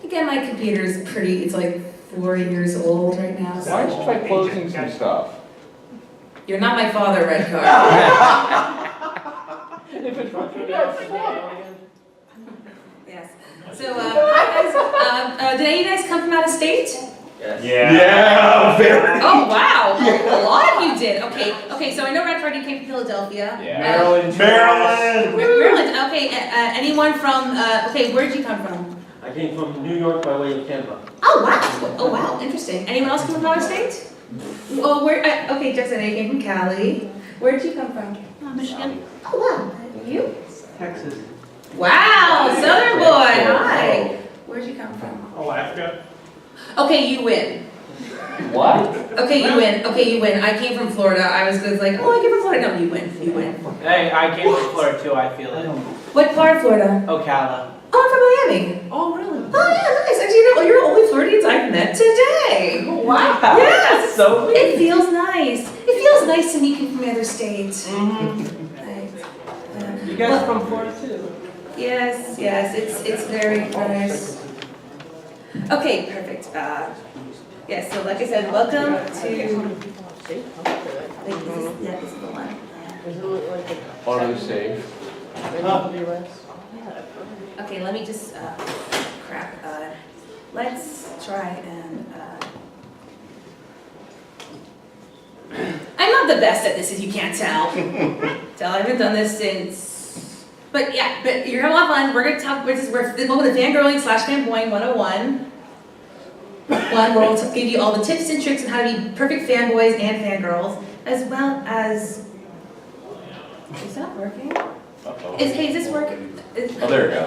Again, my computer's pretty, it's like 4 years old right now. So. Why don't you try closing some stuff? You're not my father, Red Card. Yes. So, hi guys. Did any of you guys come from out of state? Yes. Yeah, very. Oh wow, a lot of you did. Okay. So I know Red Card, you came from Philadelphia. Yeah. Maryland. Maryland. Okay. Anyone from? Okay, where'd you come from? I came from New York by way of Tampa. Oh wow. Oh wow. Interesting. Anyone else come from out of state? Oh, where? Okay, Justin, you came from Cali. Where'd you come from? Michigan. Oh wow. You? Texas. Wow, Southern boy. Hi. Where'd you come from? Alaska. Okay, you win. What? Okay, you win. Okay, you win. I came from Florida. I was like, oh, I came from Florida. No, you win. You win. Hey, I came from Florida too, I feel it. What part of Florida? Ocala. Oh, I'm from Miami. Oh, really? Oh, yeah, nice. Actually, you're the only Floridians I've met today. Wow. Yes. So It feels nice. It feels nice to meet people from other states. Nice. You guys from Florida too? Yes, it's very nice. Okay, perfect. Yes, so like I said, welcome to. This is the one. Auto save. Okay, let me just crap. Let's try and. I'm not the best at this, as you can't tell. I haven't done this since. But yeah, but you're gonna have a lot of fun. We're gonna talk. We're going with the Fangirling / Fanboying 101. Where we'll give you all the tips and tricks on how to be perfect fanboys and fangirls, as well as. Is that working? Uh-oh. Is this working? Oh, there it goes.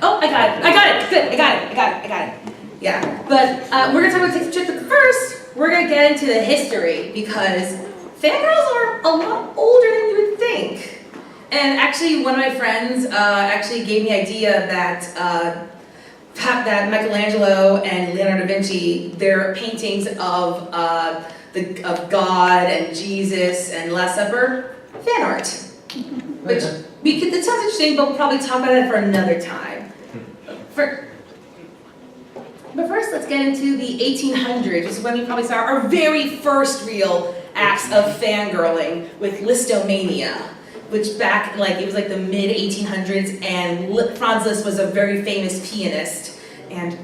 Oh, I got it. Good. I got it. Yeah, but we're gonna talk about tips and tricks. But first, we're gonna get into the history because fangirls are a lot older than you would think. And actually, one of my friends actually gave me the idea that that Michelangelo and Leonardo da Vinci, their paintings of God and Jesus and Last Supper, fan art. Which it sounds interesting, but we'll probably talk about it for another time. But first, let's get into the 1800s, which is when we probably saw our very first real acts of fangirling with listomania, which it was like the mid 1800s, and Franz Liszt was a very famous pianist, and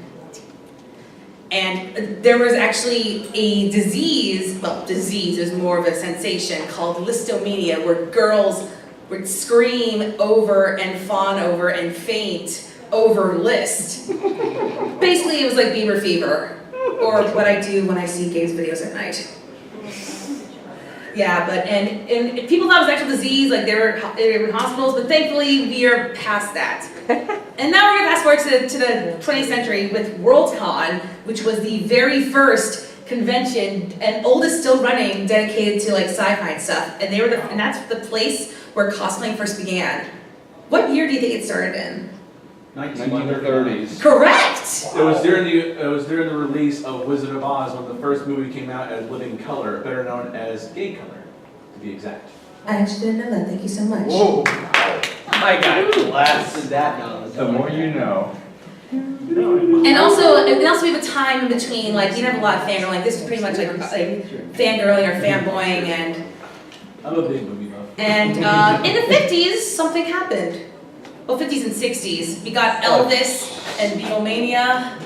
there was actually a disease is more of a sensation, called listomania, where girls would scream over and fawn over and faint over Liszt. Basically, it was like Bieber fever, or what I do when I see gays videos at night. Yeah, but and people thought it was actual disease, like they were in hospitals, but thankfully we are past that. And now we're gonna fast forward to the 20th century with Worldcon, which was the very first convention and oldest still running, dedicated to like sci-fi and stuff. And and that's the place where cosplaying first began. What year do you think it started in? 1930s. Correct! It was during the release of Wizard of Oz when the first movie came out as Living Color, better known as Gay Color, to be exact. I actually didn't know that. Thank you so much. Whoa! My God, blasted that down. The more you know. And also we have a time in between, like, you didn't have a lot of fangirling, like, this is pretty much like fangirling or fanboying, and I'm a big movie buff. in the 50s, something happened. Well, 50s and 60s, we got Elvis and Beatlemania,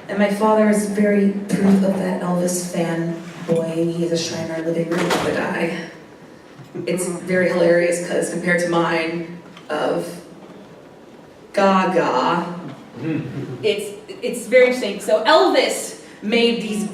and my father is very proof of that Elvis fanboy. He has a shrine in our living room for the guy. It's very hilarious because compared to mine of Gaga, it's very interesting. So Elvis made these,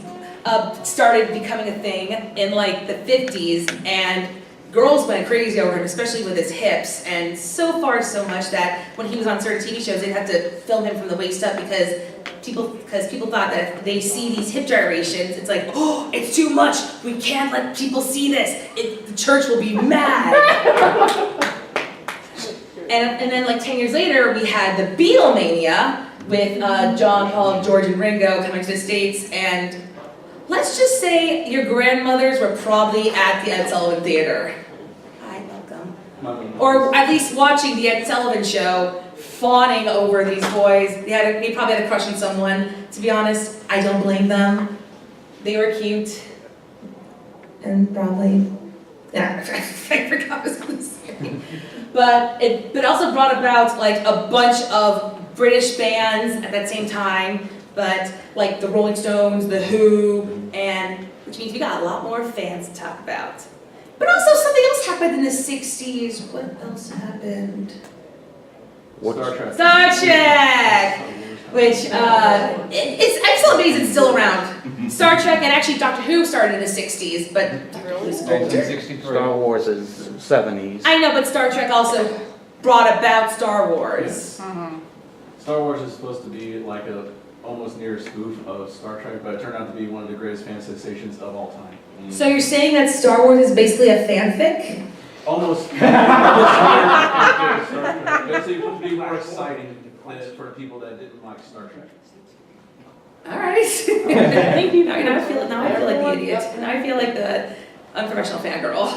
started becoming a thing in like the 50s, and girls went crazy over him, especially with his hips, and so far so much that when he was on certain TV shows, they'd have to film him from the waist up because people thought that if they see these hip gyrations, it's like, oh, it's too much. We can't let people see this. The church will be mad. and then like 10 years later, we had the Beatlemania with John, Paul, George, and Ringo coming to the States, and let's just say your grandmothers were probably at the Ed Sullivan Theater. Hi, welcome. or at least watching the Ed Sullivan Show, fawning over these boys. They probably had a crush on someone. To be honest, I don't blame them. They were cute. And probably, yeah, I forgot what I was going to say. But it also brought about like a bunch of British bands at that same time, but like the Rolling Stones, the Who, and which means we got a lot more fans to talk about. But also something else happened in the 60s. What else happened? Star Trek. Star Trek! Which, I'm still amazed it's still around. Star Trek and actually Doctor Who started in the 60s, but Doctor Who's older. 1963. Star Wars is 70s. I know, but Star Trek also brought about Star Wars. Star Wars is supposed to be like a almost near spoof of Star Trek, but it turned out to be one of the greatest fan sensations of all time. So you're saying that Star Wars is basically a fanfic? Almost. It's supposed to be more exciting for people that didn't like Star Trek. All right. Thank you. Now I feel like the idiot. Now I feel like the unprofessional fangirl.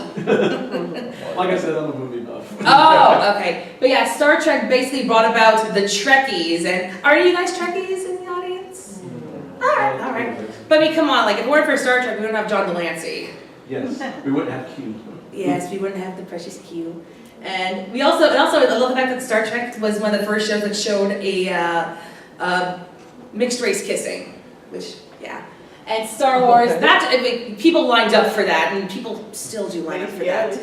Like I said, I'm a movie buff. Oh, okay. But yeah, Star Trek basically brought about the Trekkies. And are you guys Trekkies in the audience? All right. But I mean, come on, like if it weren't for Star Trek, we wouldn't have John Delancey. Yes, we wouldn't have Q. Yes, we wouldn't have the precious Q. And I love the fact that Star Trek was one of the first shows that showed a mixed race kissing, which, yeah. And Star Wars, people lined up for that, and people still do line up for that.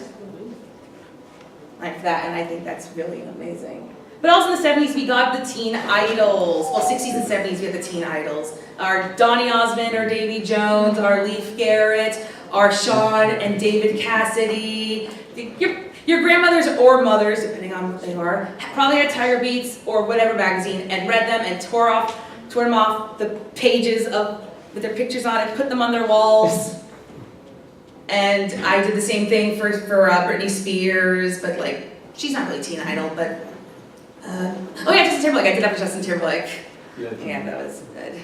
And I think that's really amazing. But also in the 70s, we got the teen idols. Well, 60s and 70s, we had the teen idols. Our Donny Osmond, our Davy Jones, our Leif Garrett, our Sean and David Cassidy. Your grandmothers or mothers, depending on what they are, probably had Tiger Beats or whatever magazine and read them and tore them off the pages with their pictures on it, put them on their walls. And I did the same thing for Britney Spears, but like, she's not really teen idol, but, oh yeah, Justin Timberlake, I did that for Justin Timberlake. Yeah, that was good.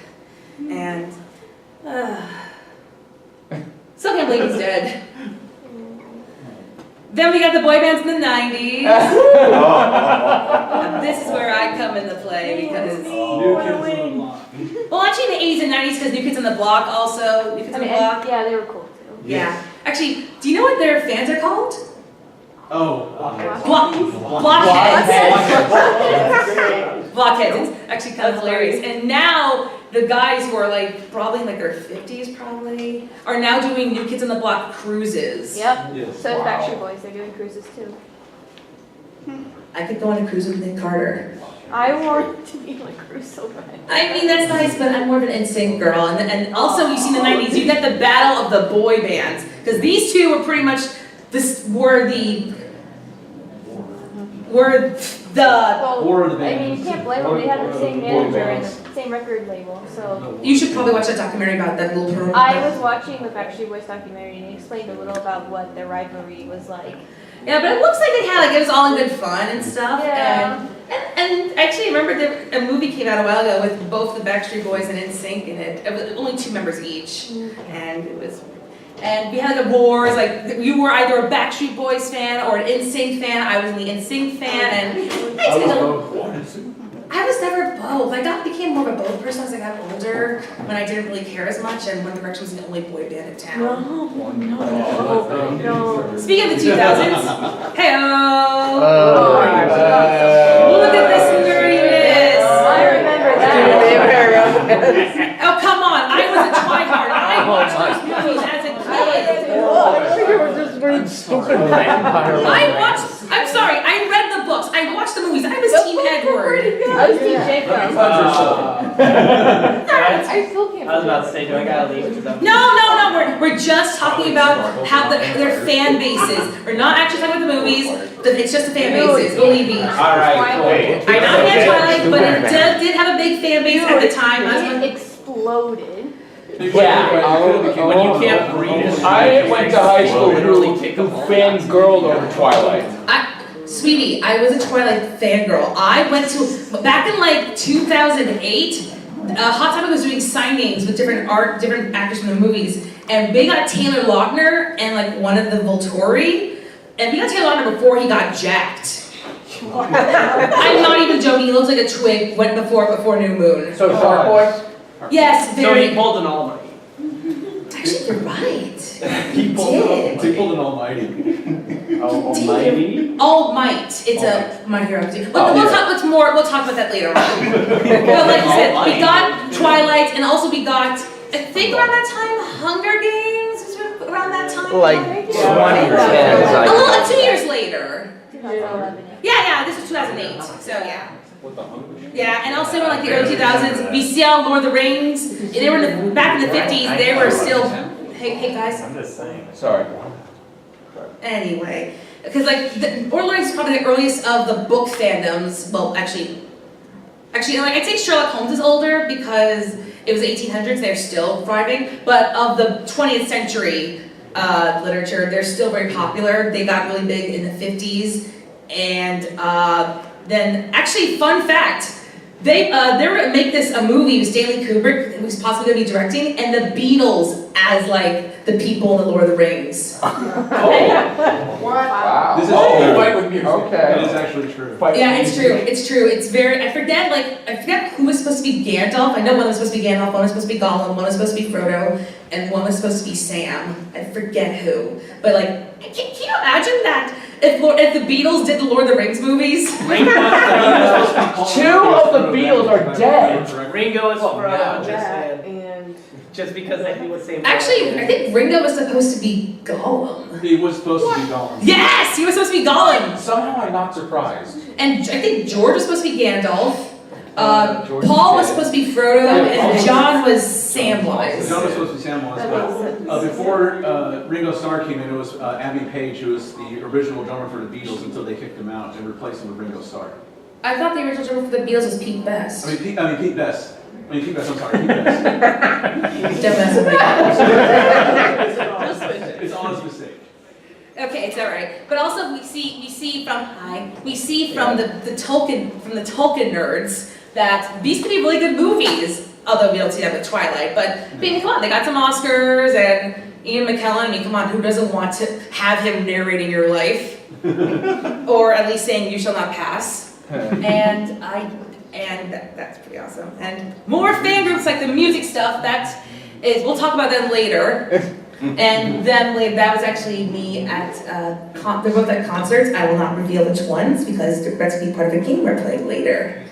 And, still can't believe he's dead. Then we got the boy bands in the 90s. This is where I come into play because... New Kids on the Block. Well, actually in the 80s and 90s because New Kids on the Block also. New Kids on the Block. Yeah, they were cool too. Yeah. Actually, do you know what their fans are called? Oh. Blockheads. Blockheads. It's actually kind of hilarious. And now the guys who are like probably in like their 50s probably are now doing New Kids on the Block cruises. Yep. Yes. So is Backstreet Boys. They're doing cruises too. I could go on a cruise with Nick Carter. I want to be on a cruise so bad. I mean, that's nice, but I'm more of an NSYNC girl. And also, you see in the 90s, you get the battle of the boy bands. Because these two were pretty much, Well, War of the I mean, Bands. you can't blame them. They had the same manager and the same record label, so. you should probably watch that documentary about that little girl. I was watching the Backstreet Boys documentary and they explained a little about what their rivalry was like. Yeah, but it looks like they had, like, it was all in good fun and stuff. Yeah. And actually, I remember a movie came out a while ago with both the Backstreet Boys and NSYNC in it. It was only 2 members each. And it was, and we had the wars, like, you were either a Backstreet Boys fan or an NSYNC fan. I was the NSYNC fan, and I was never both. I became more of a both person as I got older, when I didn't really care as much, and One Direction was the only boy band in town. No. Speaking of the 2000s, hey-oh! Oh, Look at this nerdiness! I remember that. Oh, come on, I was a twihard. I watched those movies as a kid. I'm sorry, I read the books, I watched the movies, I was Team Edward. I was Team Jacob. I still can't. I was about to say, do I gotta leave? No, we're just talking about how their fan bases. We're not actually talking about the movies, it's just the fan bases, believe me. Alright, cool. I'm not anti-Twilight, but it did have a big fan base at the time. It exploded. Yeah. When you can't breathe. I went to high school literally fangirled over Twilight. Sweetie, I was a Twilight fangirl. I went to, back in like 2008, Hot Topic was doing signings with different actors from the movies, and they got Taylor Lautner and like one of the Volturi. And we got Taylor Lautner before he got jacked. I'm not even joking, he looks like a twig went before New Moon. So Shark Boy? Yes, So very. he pulled an all-night. Actually, you're right. He did. pulled an almighty. Almighty? All Might. It's a My Hero. We'll talk about that later on. But like I said, we got Twilight, and also we got, I think around that time, Hunger Games was around that time. Like 20 or 10. A little, 2 years later. 2011. Yeah, this was 2008. So yeah. What the Hunger? Yeah, and also in like the early 2000s, we saw Lord of the Rings. They were back in the 50s. They were still. Hey guys. I'm just saying. Sorry. Anyway, because like Lord of the Rings is probably the earliest of the book fandoms. Well, actually, like I'd say Sherlock Holmes is older because it was 1800s. They're still thriving, but of the 20th century literature, they're still very popular. They got really big in the 50s, and then actually, fun fact. They were gonna make this a movie with Stanley Kubrick, who was possibly gonna be directing, and the Beatles as like the people in the Lord of the Rings. Wow. This is Fight with music. That is actually true. Yeah, it's true. It's true. It's very. I forget who was supposed to be Gandalf. I know one was supposed to be Gandalf, one was supposed to be Gollum, one was supposed to be Frodo, and one was supposed to be Sam. I forget who. But like, can you imagine that if the Beatles did the Lord of the Rings movies? Two of the Beatles are dead. Ringo is Frodo, And just because they do the same. Actually, I think Ringo was supposed to be Gollum. He was supposed to be Gollum. Yes, he was supposed to be Gollum. Somehow I'm not surprised. And I think George was supposed to be Gandalf. Paul was supposed to be Frodo, and John was Samwise. John was supposed to be Samwise, but before Ringo Starr came in, it was Abbey Page, who was the original drummer for the Beatles until they kicked him out and replaced him with Ringo Starr. I thought the original drummer for the Beatles was Pete Best. Pete Best. Pete Best, I'm sorry, Pete Best. Don't mess with me. It's an honest mistake. Okay, it's all right. But also we see from the Tolkien nerds that these could be really good movies. Although we don't see that with Twilight, but I mean, come on, they got some Oscars, and Ian McKellen. I mean, come on, who doesn't want to have him narrating your life, or at least saying "You shall not pass"? And that's pretty awesome. And more fan groups like the music stuff. We'll talk about them later. And then that was actually me at they're both at concerts. I will not reveal which ones because that's gonna be part of a game we're playing later.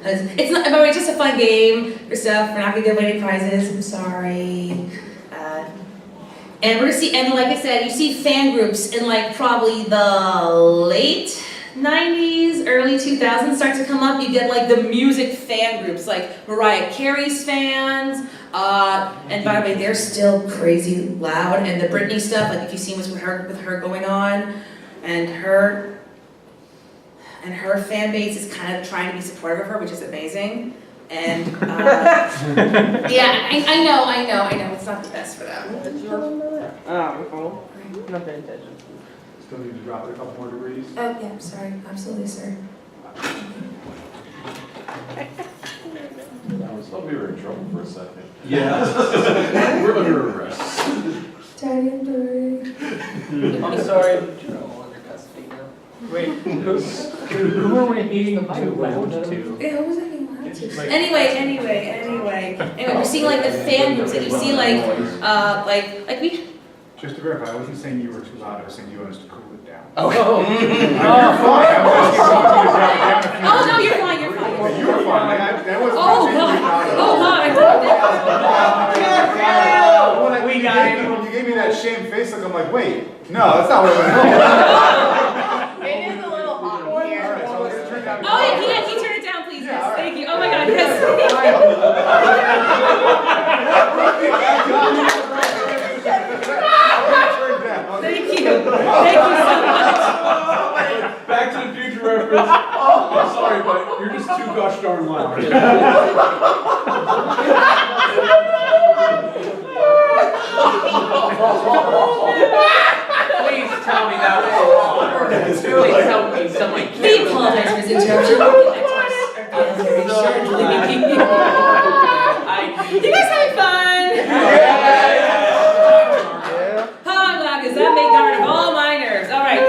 It's not, by the way, it's just a fun game or stuff. We're not gonna give away any prizes. I'm sorry. And we're gonna see, and like I said, you see fan groups in like probably the late 90s, early 2000s start to come up. You get like the music fan groups, like Mariah Carey's fans. And by the way, they're still crazy loud. And the Britney stuff, like if you've seen what's with her going on, and her fan base is kind of trying to be supportive of her, which is amazing. And yeah, I know, it's not the best for them. Oh, not paying attention. Still need to drop it a couple more degrees. Oh yeah, sorry, absolutely, sir. I thought we were in trouble for a second. Yeah. We're under arrest. Daddy and Dory. I'm sorry, but you're all under custody now. Wait, Who are we needing to lounge to? Yeah, what was I being loud to? Anyway, we're seeing like the fan groups, and you see like we. Just to verify, I wasn't saying you were too loud, I was saying you wanted us to cool it down. Oh no, you're fine. You were fine, that wasn't. Oh god, I thought that. When you gave me that shame face look, I'm like, wait, no, that's not what I meant. It is a little hot here. Alright, so let's turn down. Oh yeah, can you turn it down, please? Yes, thank you. Oh my god, yes. Thank you so much. Back to the Future reference. I'm sorry, but you're just too gosh darn loud. please tell me that was wrong. Please tell me somebody. We apologize for this interruption. You guys having fun? Oh, I'm glad because that made got rid of all my nerves. All right.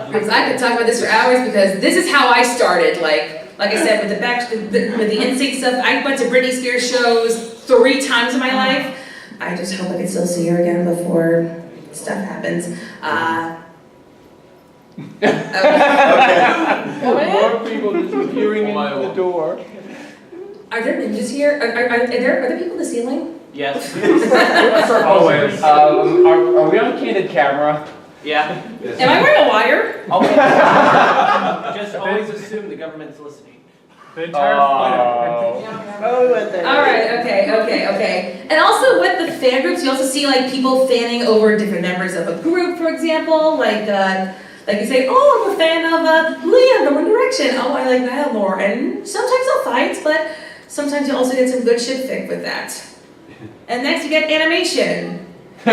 because because I could talk about this for hours because this is how I started. Like I said, with the NSYNC stuff, I went to Britney Spears shows 3 times in my life. I just hope I can still see her again before stuff happens. More people just appearing in the door. Are there ninjas here? Are there people in the ceiling? Yes. Always. Are we on candid camera? Yeah. Am I wearing a wire? Just always assume the government's listening. The entire flight. Alright, okay. And also with the fan groups, you also see like people fanning over different members of a group, for example. Like you say, oh, I'm a fan of Liam from One Direction. Oh, I like that more. And sometimes they'll fight, but sometimes you also get some good shit fic with that. And next you get animation. I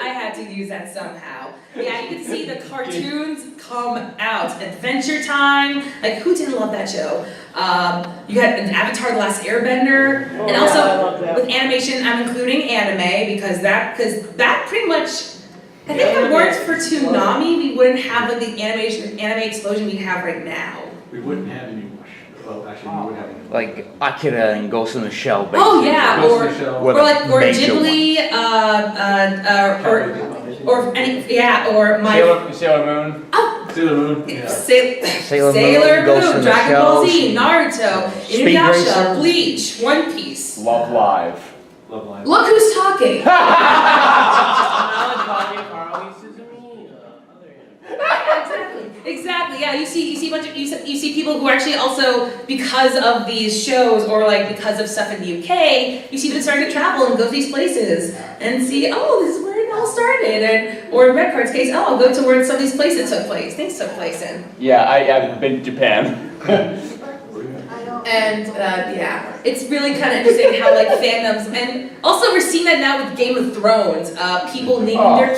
had to use that somehow. Yeah, you can see the cartoons come out. Adventure Time, like who didn't love that show? You had an Avatar: The Last Airbender, and also with animation, I'm including anime because that pretty much. I think if it weren't for Toonami, we wouldn't have like the anime explosion we have right now. We wouldn't have any. Well, actually, we would have any. Like Akira and Ghost in the Shell, basically. Oh yeah, Ghost in the Shell. or Major Ghibli, or my Sailor Moon. Sailor Moon. Yeah. Sailor Moon, Ghost in the Dragon Ball Z, Shell, Naruto, Speed Inuyasha, Racer. Bleach, One Piece. Love Live. Love Live. Look who's talking. Exactly. Yeah, you see a bunch of you see people who are actually also because of these shows or like because of stuff in the UK, you see them starting to travel and go to these places and see, oh, this is where it all started, and or in Red Card's case, oh, I'll go to where some of these places took place. Things took place in. Yeah, I've been to Japan. And yeah, it's really kind of interesting how like fandoms, and also we're seeing that now with Game of Thrones. People naming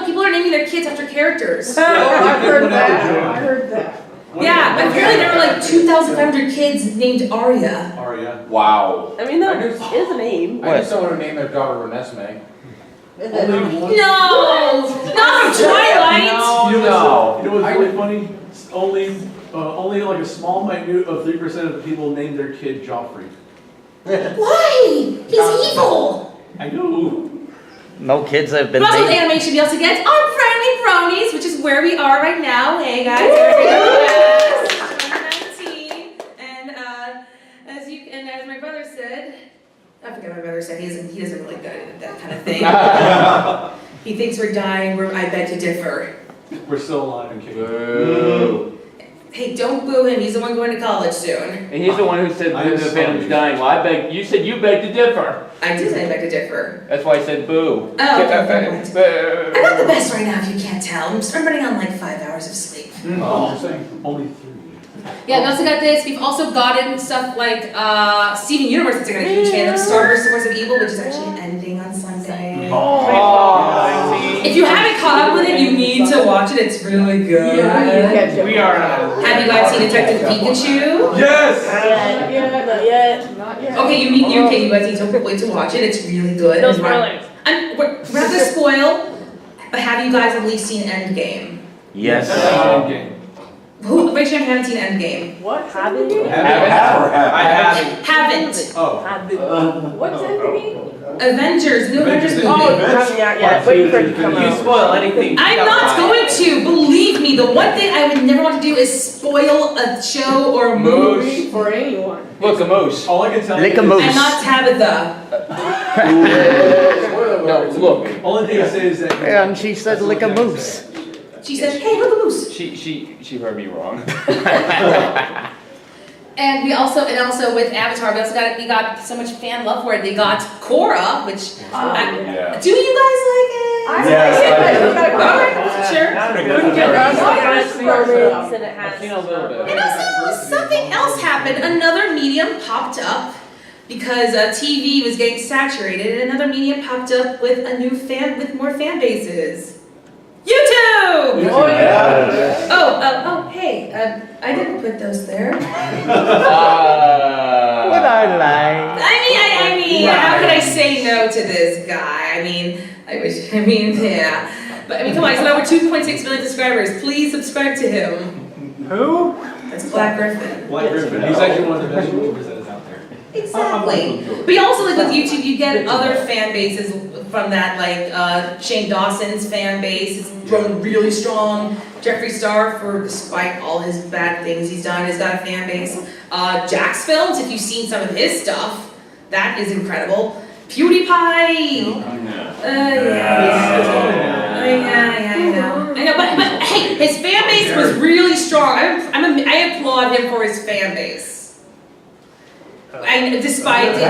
people are naming their kids after characters. I've heard that. Yeah, but apparently there were like 2,500 kids named Arya. Arya. Wow. I mean, that is a name. I just don't want to name their daughter Renesmee. Only one. No, not from Twilight. You know what's really funny? Only like a small minute of 3% of the people named their kid Joffrey. Why? He's evil. I know. No kids have been But also with named. animation, we also get our friendly bronies, which is where we are right now. Hey guys, we're 2019, and as my brother said, I forget what my brother said. He doesn't really go into that kind of thing. He thinks we're dying. I beg to differ. We're still alive and kicking. Boo. Hey, don't boo him. He's the one going to college soon. And he's the one who said I'm the fandom's sorry. dying. Well, you said you beg to differ. I did say I beg to differ. That's why I said boo. Oh, okay, never mind. Boo. I'm not the best right now, if you can't tell. I'm running on like 5 hours of sleep. Oh, you're saying only 3. Yeah, we also got this. We've also gotten stuff like Steven Universe is a huge fan of Star Wars: Swords of Evil, which is actually ending on Sunday. If you haven't caught up with it, you need to watch it. It's really good. We are. Have you guys seen Detective Pikachu? Yes! Not yet. Okay, you guys need to wait to watch it. It's really good. No spoilers. We're not gonna spoil, but have you guys at least seen Endgame? Yes. Game. Who? Raise your hand. Haven't seen Endgame. What? Haven't you? I haven't. Haven't. Oh. What's that mean? Avengers. New Avengers movie. Oh, you haven't yet. Waiting for it to come You out. spoil anything. I'm not going to. Believe me. The one thing I would never want to do is spoil a show or a movie. Moose. For anyone. Look, a moose. All I can tell Lick you a is, moose. I'm not Tabitha. No, look. only thing I say is that. And she said lick a moose. She said, "Hey, look a moose." She heard me wrong. And we also with Avatar, we got so much fan love for it. They got Korra, which Yeah. do you guys like it? Alright, sure. I've seen a little bit. And also something else happened. Another medium popped up because TV was getting saturated, and another medium popped up with with more fan bases. YouTube! Oh, hey, I didn't put those there. What I like. I mean, mean, how could I say no to this guy? I mean, yeah. But I mean, come on, he's got over 2.6 million subscribers. Please subscribe to him. Who? That's Black Griffin. Black Griffin, he's actually one of the best YouTubers that is out there. Exactly. But you also, like with YouTube, you get other fan bases from that, like Shane Dawson's fan base is growing really strong. Jeffree Star, despite all his bad things he's done, has got a fan base. Jax Films, if you've seen some of his stuff, that is incredible. PewDiePie. I know, but hey, his fan base was really strong. I applaud him for his fan base. And despite it,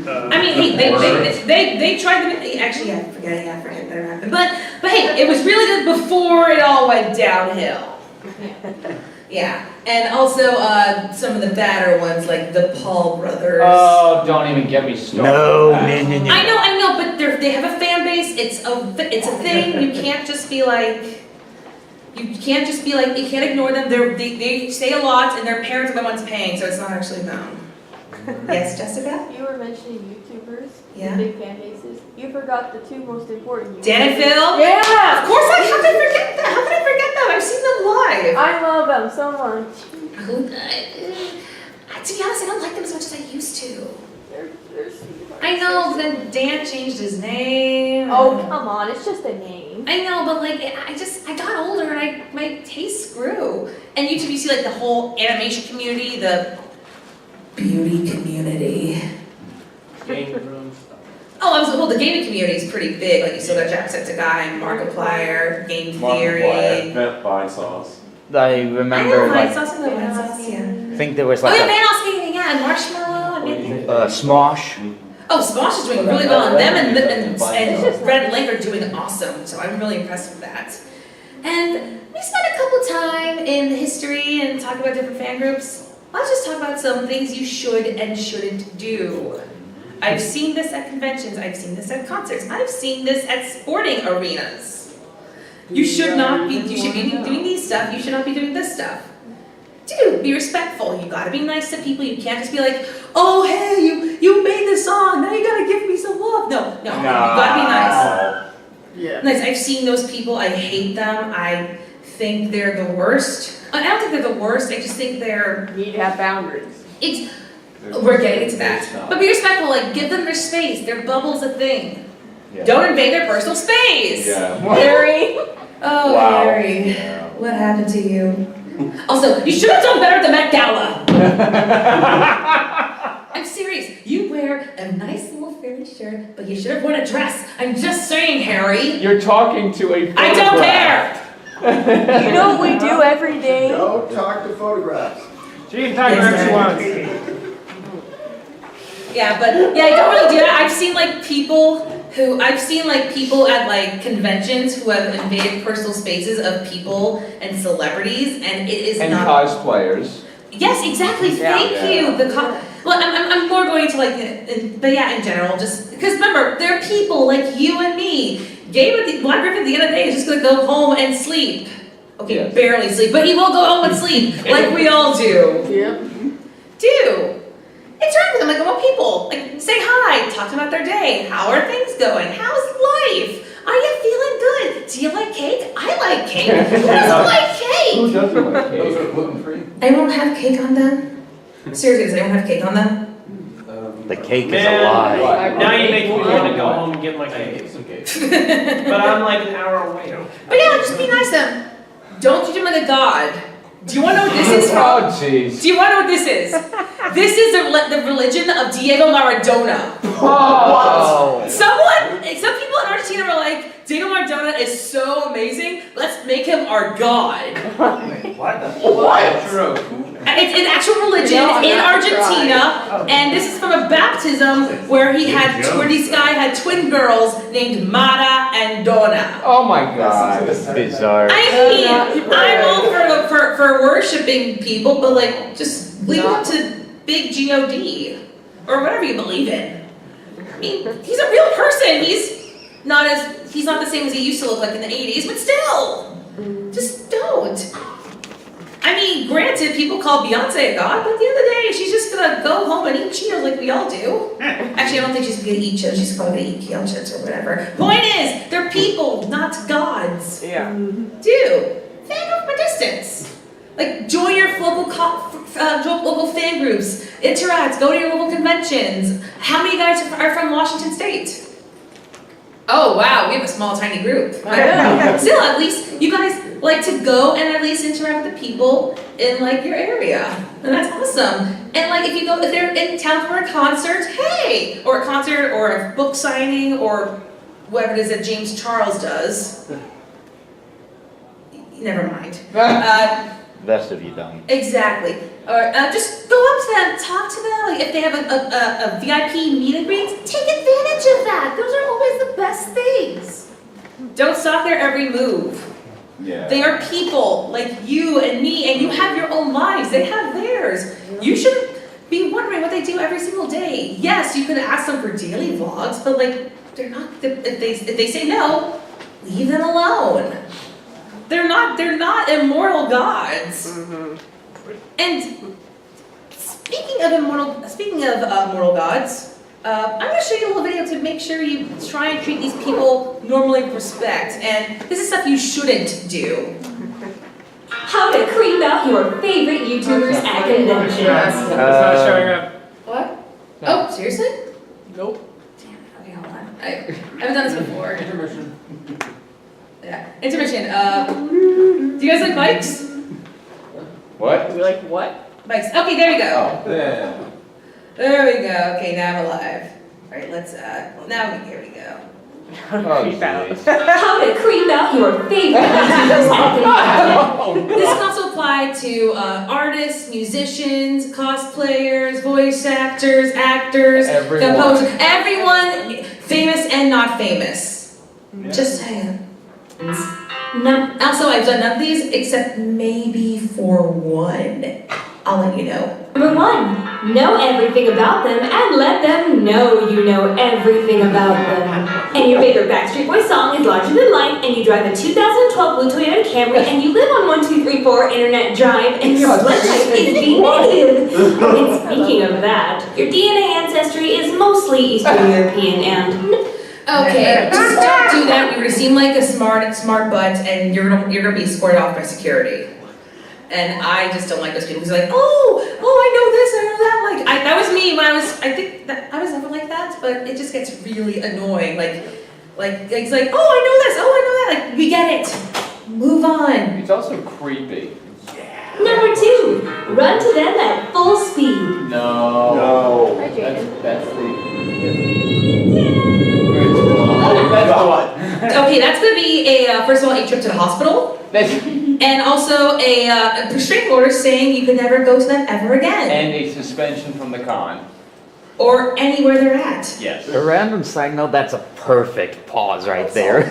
I mean, hey, they tried to actually, I forget that happened. But hey, it was really good before it all went downhill. Yeah, and also some of the badder ones like the Paul brothers. Oh, don't even get me started. No. I know, but they have a fan base. It's a thing. You can't just be like. You can't ignore them. They say a lot, and their parents are the ones paying, so it's not actually them. Yes, Jessica? You were mentioning YouTubers, Yeah. big fan bases. You forgot the two most important YouTubers. Dan and Phil? Yeah! Of course, how could I forget that? How could I forget them? I've seen them live. I love them so much. To be honest, I don't like them as much as I used to. They're sweethearts. I know, but then Dan changed his name. Oh, come on, it's just a name. I know, but like, I got older and my taste grew. And YouTube, you see like the whole animation community, the beauty community. Game room stuff. Oh, the gaming community is pretty big. Like you still got Jacksepticeye, Markiplier, Game Theory. Vine Sauce. I remember, Vine like, Sauce and the Vine Sauce, yeah. I think there was Oh like yeah, Van Gaming, yeah, and Marshmallow and Smosh. oh, Smosh is doing really well, and them and Red and Lake are doing awesome. So I'm really impressed with that. And we spent a couple time in history and talk about different fan groups. Let's just talk about some things you should and shouldn't do. I've seen this at conventions, I've seen this at concerts, I've seen this at sporting arenas. You should be doing these stuff, you should not be doing this stuff. Dude, be respectful, you gotta be nice to people, you can't just be like, oh hey, you made this song, now you gotta give me some love. No, you gotta be nice. Yeah. Nice, I've seen those people, I hate them, I think they're the worst. I don't think they're the worst, I just think they're... You need to have boundaries. We're getting to that. But be respectful, like give them their space, their bubble's a thing. Yeah. Don't invade their personal space. Yeah. Harry. Oh, Wow. Harry. Yeah. What happened to you? Also, you should have done better at the Met Gala. I'm serious. You wear a nice little fairy shirt, but you should have worn a dress. I'm just saying, Harry. You're talking to a I don't photograph. care. You know what we do every day? Don't talk to photographs. She can talk whatever she wants. Yeah, but yeah, I don't really do that. I've seen people at like conventions who have invaded personal spaces of people and celebrities, and it is And not. cosplayers. Yes, exactly. Thank you. Well, I'm more going to like, but yeah, in general, just because remember, there are people like you and me. Black Griffin at the end of the day is just gonna go home and sleep. Okay, Yes. barely sleep, but he will go home and sleep like we all do. Yep. Do. Interact with them like normal people. Like, say hi, talk to them about their day. How are things going? How's life? Are you feeling good? Do you like cake? I like cake. Who doesn't like cake? Who doesn't like Those cake? are gluten-free. Anyone have cake on them? Seriously, does anyone have cake on them? The cake is a Man, lie. now you make me want to go home and get my I cake. hate some cake. But I'm like an hour away. But yeah, just be nice to them. Don't treat them like a god. Do you want to know what this is Oh, from? jeez. Do you want to know what this is? This is the religion of Diego Maradona. Oh. Some people in Argentina were like, Diego Maradona is so amazing, let's make him our god. What? True. It's an actual religion No, in I'm not Argentina, and this is from a baptism where this guy had twin girls named Mara and Donna. Oh my god. Bizarre. I mean, I'm all for worshiping people, but like, just leave it up to Big God or whatever you believe in. I mean, he's a real person. He's not the same as he used to look like in the 80s, but still, just don't. I mean, granted, people call Beyonce a god, but at the end of the day, she's just gonna go home and eat Cheetos like we all do. Actually, I don't think she's gonna eat Cheetos, she's probably gonna eat Kale chips or whatever. Point is, they're people, not gods. Yeah. Dude, fan from a distance. Like, join your local fan groups, interact, go to your local conventions. How many guys are from Washington State? Oh wow, we have a small, tiny group. Still, at least you guys like to go and at least interact with the people in like your area, and that's awesome. And like if they're in town for a concert, hey, or a concert or a book signing or whatever it is that James Charles does. Never mind. Best of you don't. Exactly. Or just go up to them, talk to them. Like if they have a VIP meet and greet, take advantage of that. Those are always the best things. Don't stalk their every move. Yeah. They are people like you and me, and you have your own lives. They have theirs. You shouldn't be wondering what they do every single day. Yes, you can ask them for daily vlogs, but like they're not. If they say no, leave them alone. They're not immortal gods. Mm-hmm. And speaking of mortal gods, I'm going to show you a little video to make sure you try and treat these people normally with respect. And this is stuff you shouldn't do. How to creep out your favorite YouTubers at conventions. It's not showing up. What? Oh, seriously? Nope. Damn it. Okay, hold on. I haven't done this before. Intermission. Yeah. Intermission. Do you guys like bikes? What? You're like, what? Bikes. Okay, there you go. Oh, yeah. There we go. Okay, now I'm alive. All right, let's, here we go. Oh, Creep out. jeez. How to creep out your favorite YouTubers at conventions. This can also apply to artists, musicians, cosplayers, voice actors, actors, Everyone. composers, everyone famous and not famous. Just saying. Also, I've done none of these except maybe for one. I'll let you know. Number 1, know everything about them and let them know you know everything about them. And your favorite Backstreet Boys song is Larger Than Life, and you drive a 2012 blue Toyota Camry, and you live on 1234 Internet Drive, and your blood type is B negative. And speaking of that, your DNA ancestry is mostly Eastern European and... Okay, just don't do that. You're gonna seem like a smart butt, and you're gonna be escorted off by security. And I just don't like those people who's like, oh, I know this, I know that. Like, that was me when I think that I was never like that, but it just gets really annoying. Like it's like, oh, I know this, oh, I know that. Like, we get it. Move on. It's also creepy. Number 2, run to them at full speed. No. Hi, Jaden. That's the one. Okay, that's gonna be first of all, a trip to the hospital. And also a restraining order saying you can never go to them ever again. And a suspension from the con. Or anywhere they're at. Yes. A random side note, that's a perfect pause right there.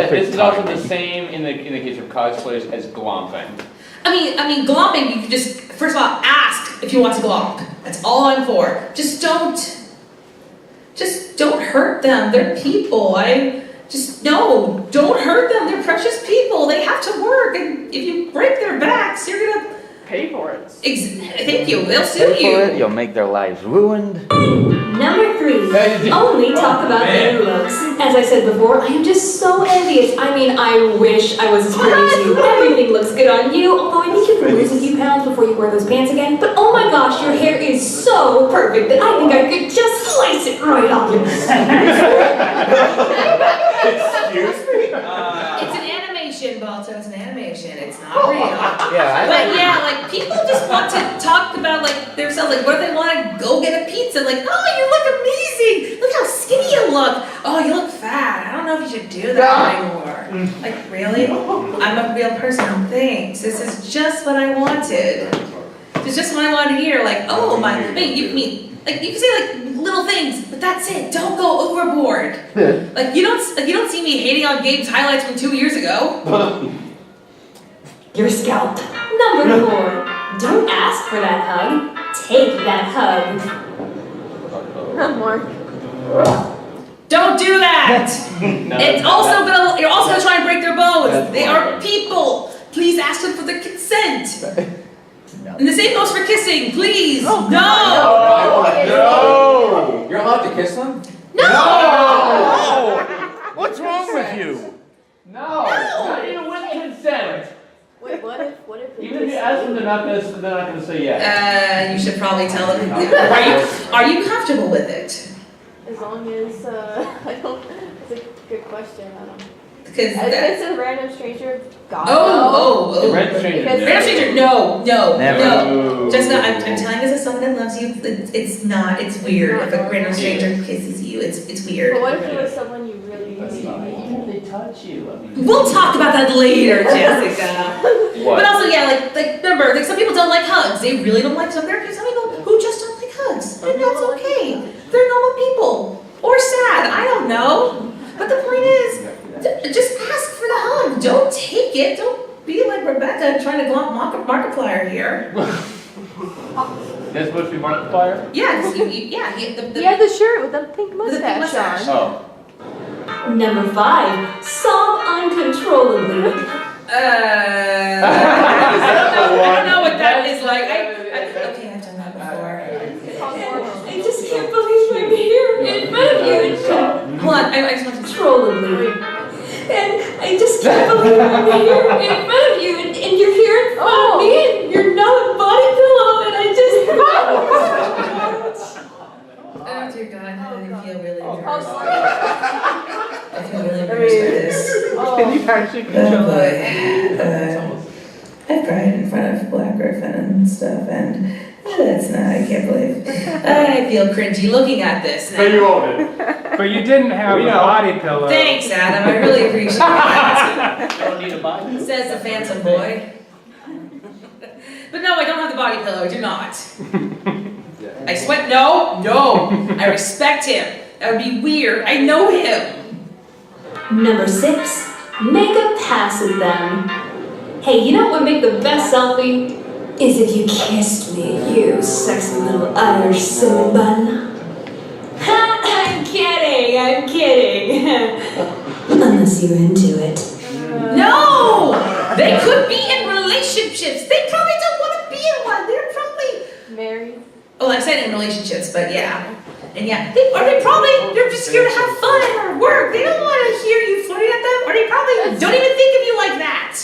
This is also timing. the same in the case of cosplayers as glomping. I mean, glomping, you can just, first of all, ask if you want to glomp. That's all I'm for. Just don't hurt them. They're people. Don't hurt them. They're precious people. They have to work. And if you break their backs, you're gonna... Pay for it. Thank you. They'll sue Pay for you. it, you'll make their lives ruined. Number 3, only talk about their looks. As I said before, I am just so envious. I mean, I wish I was as pretty as you. Everything looks good on you, although I think you can lose a few pounds before you wear those pants again. But oh my gosh, your hair is so perfect that I think I could just slice it right off. Excuse me? It's an animation, Balto. It's an animation. It's not real. Yeah, But yeah, like people just want to talk about like themselves, like what if they want to go get a pizza, like, oh, you look amazing, look how skinny you look, oh, you look fat, I don't know if you should do that anymore. Like, really? I'm a real person, thanks. This is just what I wanted. It's just what I wanted to hear, like, oh my, wait, you can say like little things, but that's it, don't go overboard. Like you don't see me hating on Gabe's highlights from 2 years ago. You're scalped. Number 4, don't ask for that hug. Take that hug. Mark. Don't do that! You're also gonna try and break their bones. They are people. Please ask them for their consent. consent. And the same goes for kissing, please. No. No! You're allowed to kiss them? No. What's wrong with you? No, not even with consent. Wait, what if Even if you ask them, they're not gonna say yes. You should probably tell them. Are you comfortable with it? as long as, I don't, it's a good question, I don't know. Because If it's a random stranger, God. oh. Random stranger, Because- Random stranger, no. Never. No. Just not, I'm telling this as someone that loves you, it's not, it's weird. If a random stranger kisses you, it's But weird. what if it was someone you really They touch you. I mean. We'll talk about that later, Jessica. What? But also, yeah, like remember, like some people don't like hugs. They really don't like some. There are some people who just don't like hugs, and that's okay. They're normal people, or sad. I don't know. But the point is, just ask for the hug. Don't take it. Don't be like Rebecca trying to go on Markiplier here. That's supposed to be Markiplier? Yeah, 'cause He had the shirt with the pink With the pink mustache mustache. on. Oh. Number 5, sob uncontrollably. I don't know what that is like. Okay, I've done that before. I just can't believe I'm here in front of you and Hold on, I just want to. uncontrollably. And I just can't believe I'm here in front of you and you're here in front of me and you're not a body pillow and I just... Oh dear God, I feel really embarrassed. I feel really embarrassed by this. Can you actually Oh boy. I've cried in front of Black Griffin and stuff, and that's not, I can't believe. I feel cringy looking at this now. But you own it. But you didn't have We a know. body pillow. Thanks, Adam, I really appreciate that. I don't need a body. Says the phantom boy. But no, I don't have the body pillow, I do not. I sweat, no. I respect him. That would be weird, I know him. Number 6, make a pass at them. Hey, you know what would make the best selfie? Is if you kissed me, you sexy little Irish cinnamon bun. I'm kidding. Unless you're into it. No! They could be in relationships. They probably don't want to be in one. They're probably... married. Well, I said in relationships, but yeah. And yeah, they're just here to have fun or work. They don't want to hear you flirting at them, or they probably don't even think of you like that.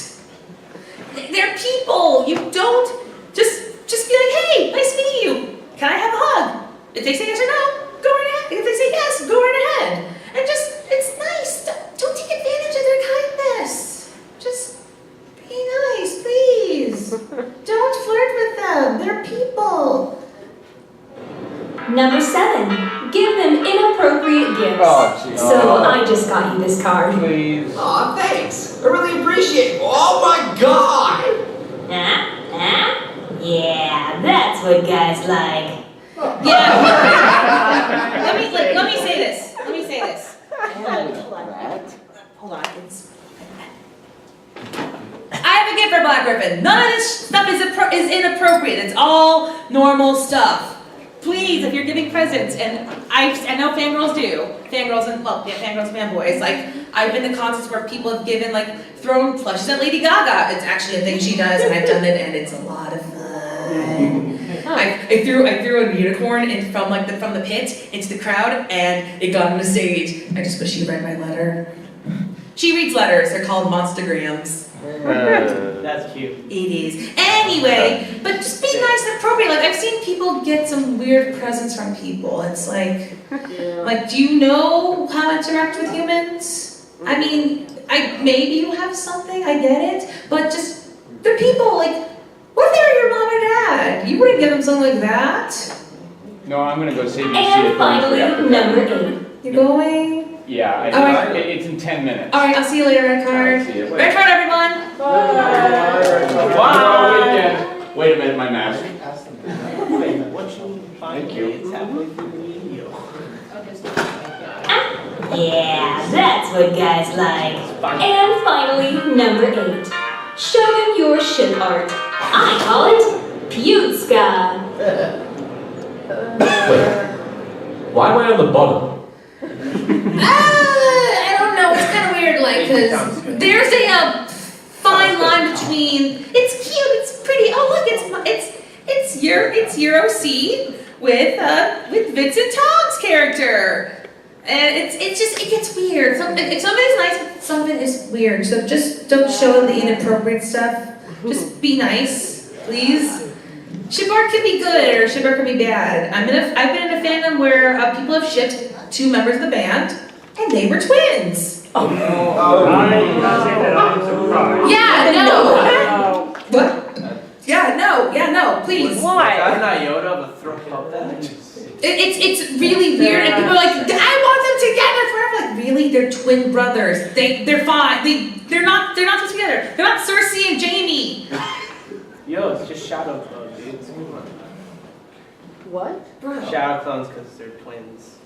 They're people. You don't just be like, hey, nice meeting you. Can I have a hug? If they say yes or no, go right ahead. If they say yes, go right ahead. And it's nice. Don't take advantage of their kindness. Just be nice, please. Don't flirt with them. They're people. Number 7, give them inappropriate gifts. Oh, jeez. So I just got you this card. Please. Aw, thanks. I really appreciate it. Oh my God! Yeah, that's what guys like. Yeah. Let me say this. Hold on. I have a gift for Black Griffin. None of this stuff is inappropriate. It's all normal stuff. Please, if you're giving presents, and I know fangirls do. Fangirls and fanboys. Like, I've been to concerts where people have given, thrown plushes at Lady Gaga. It's actually a thing she does, and I've done it, and it's a lot of fun. I threw a unicorn from the pit into the crowd, and it got on the stage. I just wish she read my letter. She reads letters. They're called monstergrams. That's cute. It is. Anyway, but just be nice and appropriate. I've seen people get some weird presents from people. It's do you know how to interact with humans? I mean, maybe you have something, I get it, but just, they're people, what if they were your mom or dad? You wouldn't give them something like that. No, I'm gonna go save you a seat And at finally, number 8. You're going? Yeah, Alright. it's in 10 minutes. Alright, I'll see you later, Red Card. See you later. Red Card, everyone! Bye. Wait a minute, my mask. Thank you. Yeah, that's what guys like. And finally, number 8. Show them your ship art. I call it Pewtska. Why am I on the bottom? I don't know, it's kind of weird, because there's a fine line between, it's cute it's Euro C with Vincent Togg's character. And it gets weird. If something is nice, but something is weird. So just don't show the inappropriate stuff. Just be nice, please. Ship art can be good or ship art can be bad. I've been in a fandom where people have shipped 2 members of the band, and they were twins. I'm surprised. Yeah, no. What? Yeah, no, please. Why? I'm not Yoda, but throw up that. It's really weird, and people are like, I want them together forever. Like, really? They're twin brothers. They're fine. They're not supposed to be together. They're not Cersei and Jamie. Yo, it's just shadow clones, dude. What? Shadow clones because they're twins.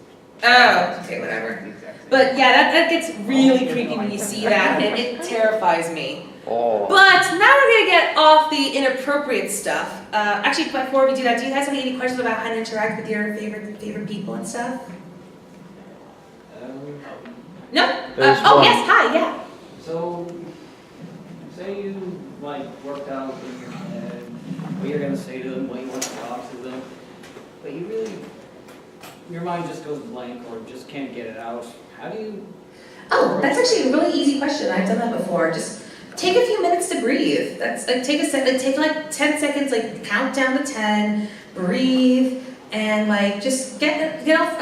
Oh, okay, whatever. But yeah, that gets really creepy when you see that, and it terrifies me. Oh. But now we're gonna get off the inappropriate stuff. Actually, before we do that, do you guys have any questions about how to interact with your favorite people and stuff? No? There's Oh one. yes, hi, yeah. So, say you worked out in your head what you're gonna say to them, what you want to talk to them, but you really, your mind just goes blank or just can't get it out. How do you? Oh, that's actually a really easy question. I've done that before. Just take a few minutes to breathe. That's like take 10 seconds, like count down to 10, breathe, and just get off.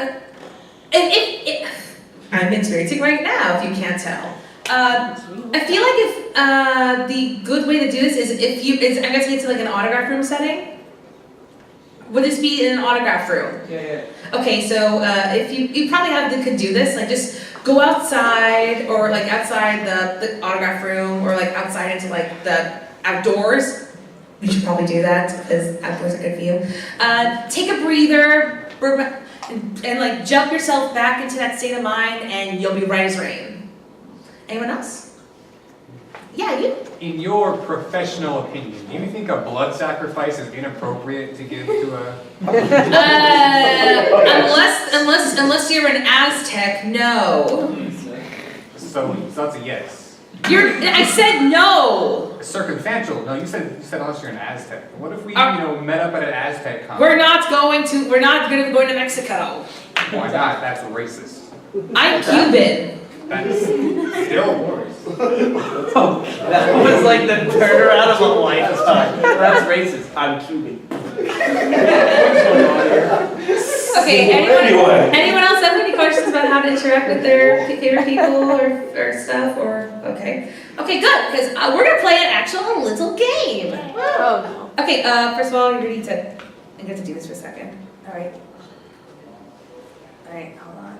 I'm experiencing right now, if you can't tell. I feel like if the good way to do this is I'm guessing it's like an autograph room setting. Would this be in an autograph room? Yeah. Okay, so if you probably could do this, just go outside or outside the autograph room or outside into the outdoors. You should probably do that because outdoors are good for you. Take a breather and jump yourself back into that state of mind and you'll be right as rain. Anyone else? Yeah, you. In your professional opinion, do you think a blood sacrifice is inappropriate to give to a... Unless you're an Aztec, no. So that's a yes. I said no. Circumstantial. No, you said unless you're an Aztec. What if we met up at an Aztec con? We're not going to Mexico. Why not? That's racist. I'm Cuban. That's still worse. That was like the turnaround of a lifetime. That's racist. I'm Cuban. Okay, anyone else have any questions about how to interact with their favorite people or stuff? Okay, good, because we're going to play an actual little game. Oh no. Okay, first of all, you need to do this for a second. All right, hold on.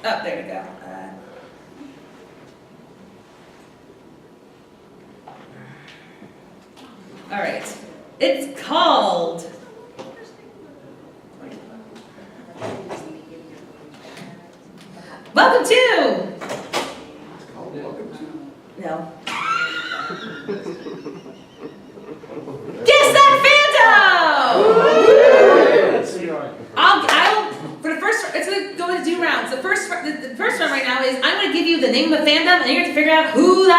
Oh, there we go. All right, it's called Welcome to. No. Guess that fandom! I'll for the first. It's gonna go into 2 rounds. The first one right now is I'm gonna give you the name of the fandom, and you're gonna figure out who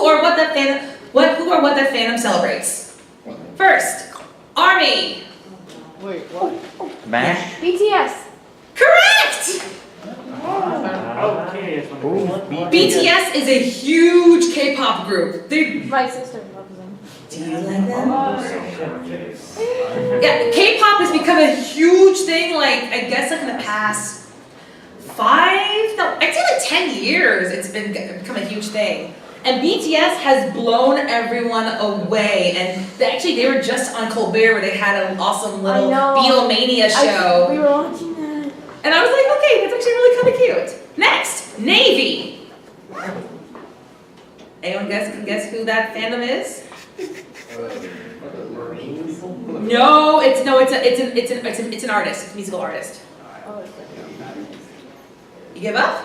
or what that fandom celebrates. First, Army. Wait, what? MASH? BTS. Correct! Okay. BTS is a huge K-pop group. My sister loves them. Do you like them? Yeah, K-pop has become a huge thing, I guess in the past 10 years it's become a huge thing. And BTS has blown everyone away, and they were just on Colbert where they had an awesome little Beatlemania show. We were watching that. And I was like, okay, that's actually really kind of cute. Next, Navy. Anyone can guess who that fandom is? No, it's an artist, it's a musical artist. You give up?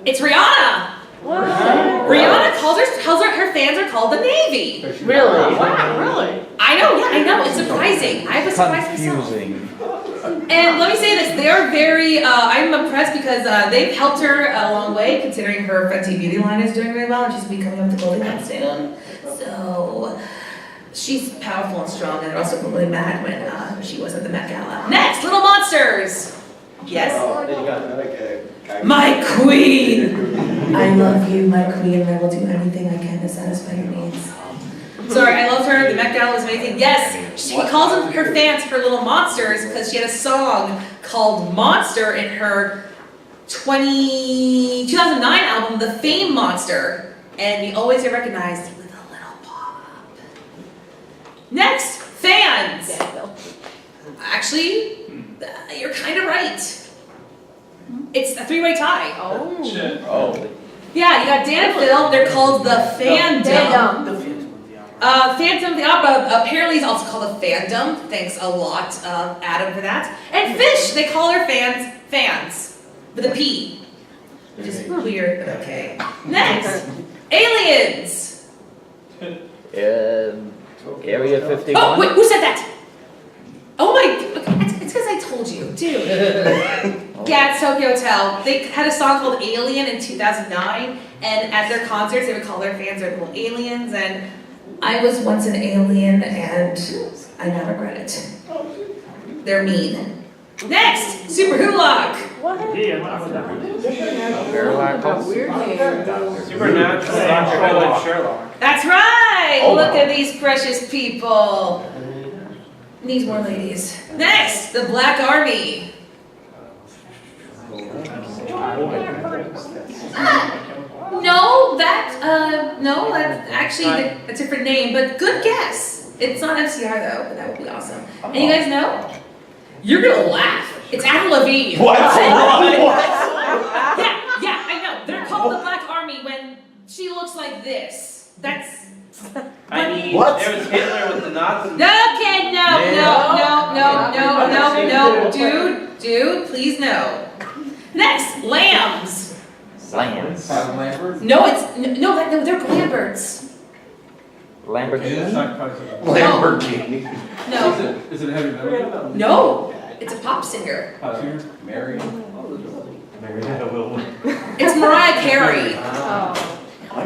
It's Rihanna. What? Rihanna calls her fans are called the Navy. Really? Wow, really? I know, it's surprising. I was surprised myself. Confusing. And let me say this, they are very, I'm impressed because they've helped her a long way considering her Fenty beauty line is doing really well and she's becoming up to clothing line soon. So, She's powerful and strong, and they're also really mad when she was at the Met Gala. Next, Little Monsters. Yes? My queen! I love you, my queen, and I will do anything I can to satisfy your needs. Sorry, I love her. The Met Gala was amazing. Yes, she calls them her fans her little monsters because she had a song called Monster in her 2009 album, The Fame Monster. And you always get recognized with a little pop. Next, fans. Actually, you're kind of right. It's a three-way tie. Oh. Yeah, you got Dan and Phil. They're called the Fandom. Phantom of the Opera apparently is also called a fandom. Thanks a lot, Adam, for that. And Fish, they call their fans with a P, which is weird, but okay. Next, aliens. Area 51. Oh wait, who said that? Oh my, it's because I told you, dude. Yeah, it's Tokyo Hotel. They had a song called Alien in 2009, and at their concerts, they would call their fans their little aliens, and I was once an alien, and I now regret it. They're mean. Next, Super Hulock. Supernatural, Dr. Sherlock. That's right! Look at these precious people. Needs more ladies. Next, the Black Army. No, that's actually a different name, but good guess. It's not FCR though, but that would be awesome. And you guys know? You're gonna laugh. It's Avril Lavigne. What? Yeah, I know. They're called the Black Army when she looks like this. That's. I mean, What? there was Hitler with the Nazis. Okay, no, dude, please no. Next, lambs. Lambs. No, they're Lamberts. Lamborghini. Lamborghini. No, Is it a heavy metal? no, it's a pop singer. It's Mariah Carey.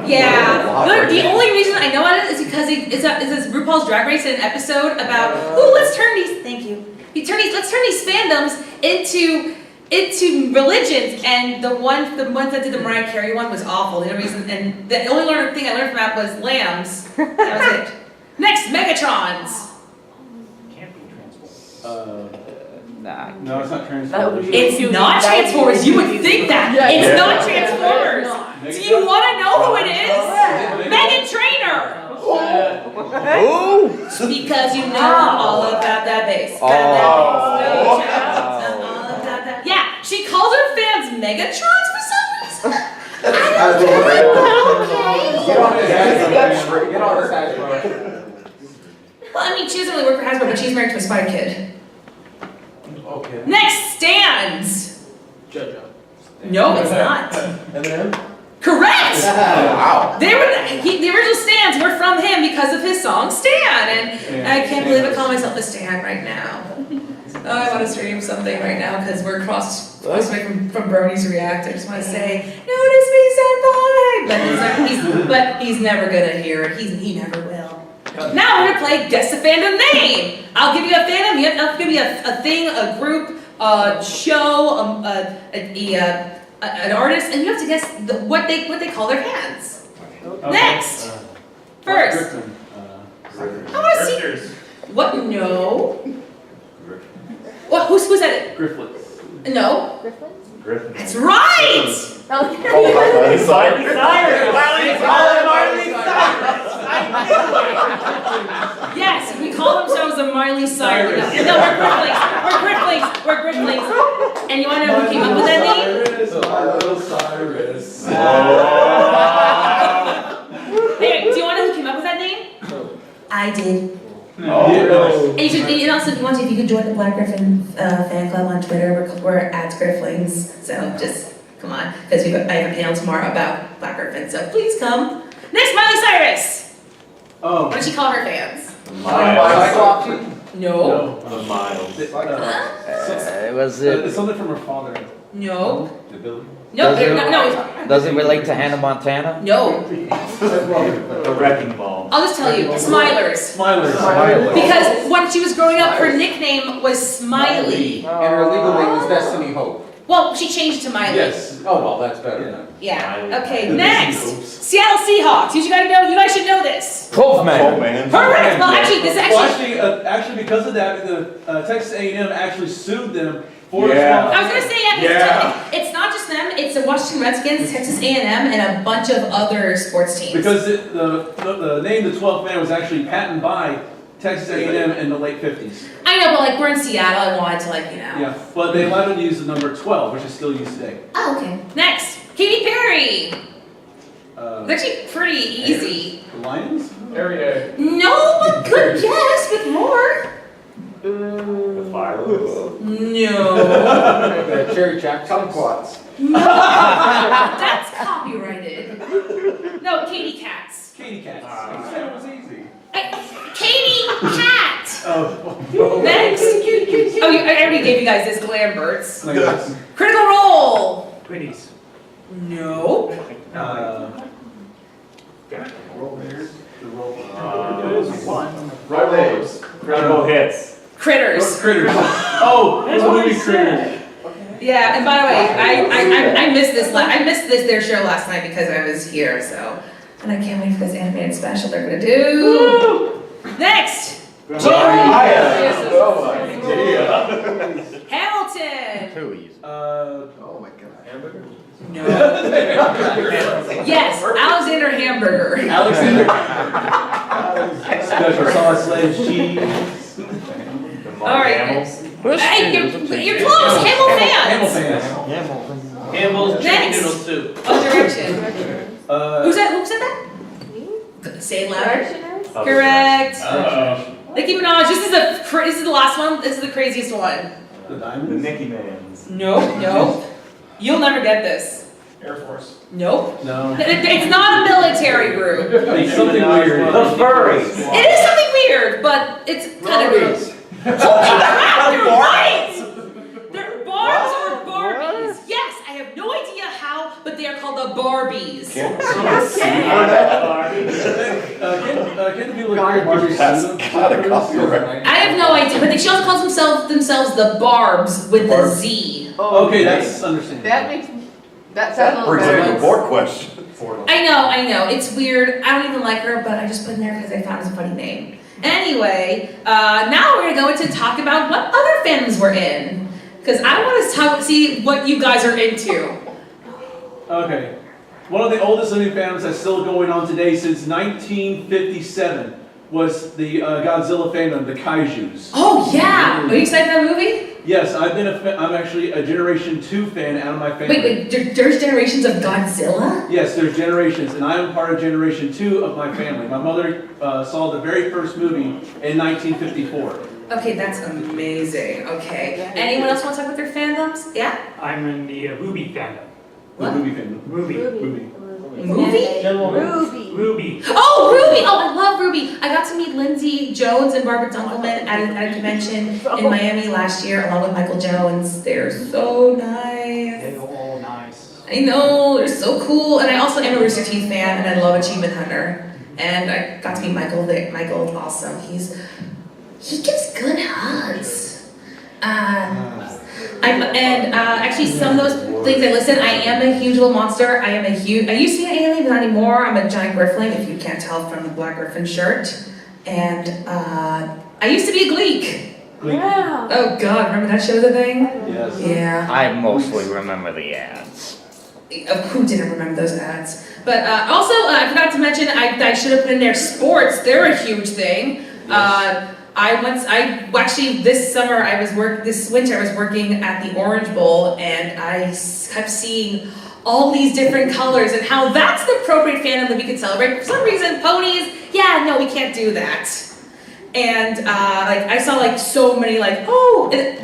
Yeah. The only reason I know it is because it's this RuPaul's Drag Race in an episode about let's turn these fandoms into religions, and the ones that did the Mariah Carey one was awful. The only reason, and the only thing I learned from that was lambs. That was it. Next, Megatrons. No, it's not Transformers. It's not Transformers. You would think that. It's not Transformers. Do you want to know who it is? Meghan Trainor. Because you know all about that bass. Yeah, she calls her fans Megatrons for some reason. Well, I mean, she doesn't really work for Hasbro, but she's married to a Spy Kid. Okay. Next, stands. JoJo. No, it's not. Correct! Wow. The original stands were from him because of his song Stan, and I can't believe I call myself a Stan right now. Oh, I want to stream something right now because we're across away from Brony's React. I just want to say, notice me, Senpai! But he's never gonna hear it. He never will. Now we're gonna play Guess the Fandom Name. I'll give you a fandom. I'll give you a thing, a group, a show, an artist, and you have to guess what they call their fans. Okay. Next, first. I want to see. What? No. What? Who said it? Grifflets. No. Griffin? That's right. Miley Cyrus. Yes, we call ourselves the Miley Cyrus. No, we're Grifflings. And you want to know who came up with that name? Cyrus. Hey, do you want to know who came up with that name? I did. Oh, really? And you also, if you could join the Black Griffin fan club on Twitter. We're at Grifflings. So just come on, because I have a panel tomorrow about Black Griffin. So please come. Next, Miley Cyrus. Oh. What does she call her fans? No. The Miles. It's something from her father. No. The Billy. No. Does it relate to Hannah Montana? No. The Wrecking Ball. I'll just tell you, Smilers. Smilers. Because when she was growing up, her nickname was Smiley. And her legal name was Destiny Hope. Well, she changed to Miley. Yes. Oh, well, that's better then. Yeah. Okay, next. Seattle Seahawks. You guys know. You guys should know this. 12 man. Correct. Well, actually, this Well, actually. actually, because of that, the Texas A&M actually sued them for the Yeah. I was gonna say it's not just them. It's the Washington Redskins, Texas A&M, and a bunch of other sports teams. Because the name, the 12th man, was actually patented by Texas A&M in the late 50s. I know, but like we're in Seattle, I wanted to like Yeah, but they allowed them to use the number 12, which is still used today. Oh, okay. Next, Katy Perry. It's actually pretty easy. The Lions? Area. No, but good guess with more. The fireworks. No. The Cherry Jackson. Kumquats. No. That's copyrighted. No, Katy Cats. Katy Cats. You said it was easy. Katy Cat. Oh. Next. Oh, I already gave you guys this glam birds. Like this. Critical Role. Quitties. No. Rollers. Critical hits. Critters. Critters. Oh, it's a movie Critters. Yeah, and by the way, I missed this. I missed their show last night because I was here. So, and I can't wait for this animated special they're gonna do. Next. Hamilton. Too easy. Oh my god. Hamburger. No. Yes, Alexander Hamburger. Alexander. Special sauce, ledge, cheese. All right. Hey, you're close. Hamil Hamil fans. fans. Hamil's chicken Next. noodle soup. Oh, Direction. Who said that? Me? Say it louder. Directioners? Correct. Nicki Minaj. This is the last one. This is the craziest one. The The Diamonds. Nicki Mans. Nope. You'll never get this. Air Force. Nope. No. It's not a military group. It's something weird. The furries. It is something weird, but it's kind of weird. Holy crap, you're right! They're Barbs or Barbies. Yes, I have no idea how, but they are called the Barbies. Can the people like Barbie I have no idea, but she also calls themselves the Barbs with the Z. Okay, that's understandable. That sounds a little better. more question. I know, it's weird. I don't even like her, but I just put it in there because I thought it was a funny name. Anyway, now we're gonna go into talk about what other fandoms we're in. Because I want to see what you guys are into. Okay. One of the oldest living fandoms that's still going on today since 1957 was the Godzilla fandom, the Kaijus. Oh yeah! Are you excited for that movie? Yes, I'm actually a Generation 2 fan out of my family. Wait, there's generations of Godzilla? Yes, there's generations, and I am part of Generation 2 of my family. My mother saw the very first movie in 1954. Okay, that's amazing. Okay. Anyone else want to talk about their fandoms? Yeah? I'm in the Ruby fandom. The movie fandom. Ruby. Movie. Movie? Ruby. Oh, Ruby! Oh, I love Ruby. I got to meet Lindsay Jones and Barbara Dunkelman at a convention in Miami last year, along with Michael Jones. They're so nice. They're all nice. I know, they're so cool. And I also am a Rooster Teeth fan, and I love Achievement Hunter. And I got to meet Michael. Michael's awesome. He gives good hugs. Actually, some of those things I listed, I am a huge little monster. I used to be an alien, but not anymore. I'm a giant Griffling, if you can't tell from the black Griffin shirt. And I used to be a Gleek. Yeah. Oh God, remember that show, The Thing? Yes. Yeah. I mostly remember the ads. Who didn't remember those ads? But also, I forgot to mention, I should have put in there sports. They're a huge thing. Yes. This winter I was working at the Orange Bowl, and I kept seeing all these different colors and how that's the appropriate fandom that we could celebrate. For some reason, ponies, we can't do that. And I saw so many and